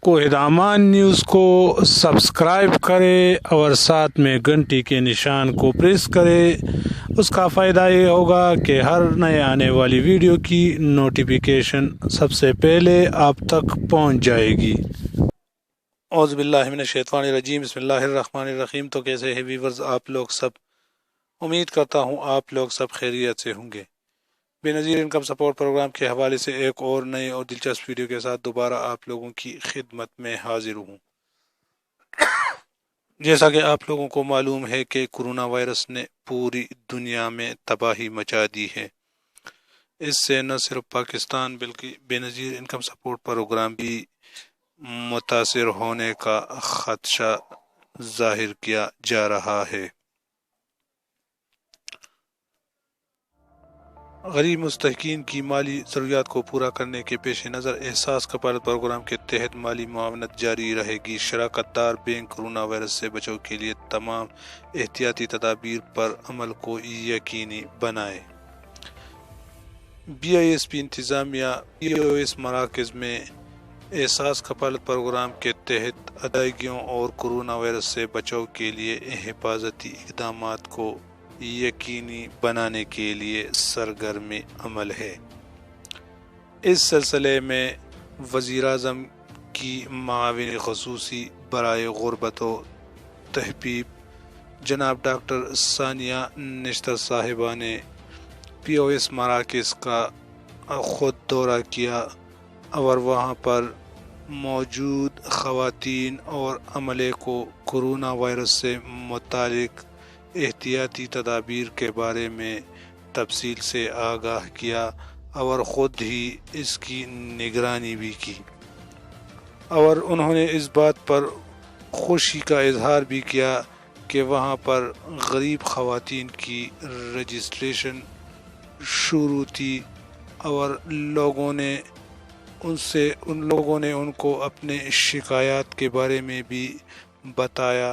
کوہدامان news کو subscribe کرے اور ساتھ میں گھنٹی کے نشان کو پریس کرے۔ اس کا فائدہ یہ ہوگا کہ ہر نئے آنے والی ویڈیو کی نوٹیفیکیشن سب سے پہلے آپ تک پہنچ جائے گی۔ اعوذ باللہ من الشیطان الرجیم، بسم اللہ الرحمن الرحیم۔ تو کیسے ہیں ویورز آپ لوگ سب؟ امید کرتا ہوں آپ لوگ سب خیریت سے ہوں گے۔ بے نظیر انکم سپورٹ پروگرام کے حوالے سے ایک اور نئے اور دلچسپ ویڈیو کے ساتھ دوبارہ آپ لوگوں کی خدمت میں حاضر ہوں۔ جیسا کہ آپ لوگوں کو معلوم ہے کہ کرونا وائرس نے پوری دنیا میں تباہی مچا دی ہے۔ اس سے نہ صرف پاکستان بلکہ بے نظیر انکم سپورٹ پروگرام بھی متاثر ہونے کا خدشہ ظاہر کیا جا رہا ہے۔ غریب مستحقین کی مالی ضروریات کو پورا کرنے کے پیش نظر احساس کفالت پروگرام کے تحت مالی معاونت جاری رہے گی۔ شراکت دار بینک کرونا وائرس سے بچاؤ کے لیے تمام احتیاطی تدابیر پر عمل کو یقینی بنائے۔ بی آئی ایس پی انتظامیہ پی او ایس مراکز میں احساس کفالت پروگرام کے تحت ادائیگیوں اور کرونا وائرس سے بچاؤ کے لیے حفاظتی اقدامات کو یقینی بنانے کے لیے سرگرم عمل ہے۔ اس سلسلے میں وزیراعظم کی معاون خصوصی برائے غربت و تحبیب جناب ڈاکٹر ثانیہ نشتر صاحبہ نے پی او ایس مراکز کا خود دورہ کیا اور وہاں پر موجود خواتین اور عملے کو کرونا وائرس سے متعلق احتیاطی تدابیر کے بارے میں تفصیل سے آگاہ کیا اور خود ہی اس کی نگرانی بھی کی، اور انہوں نے اس بات پر خوشی کا اظہار بھی کیا کہ وہاں پر غریب خواتین کی رجسٹریشن شروع تھی اور لوگوں نے ان کو اپنے شکایات کے بارے میں بھی بتایا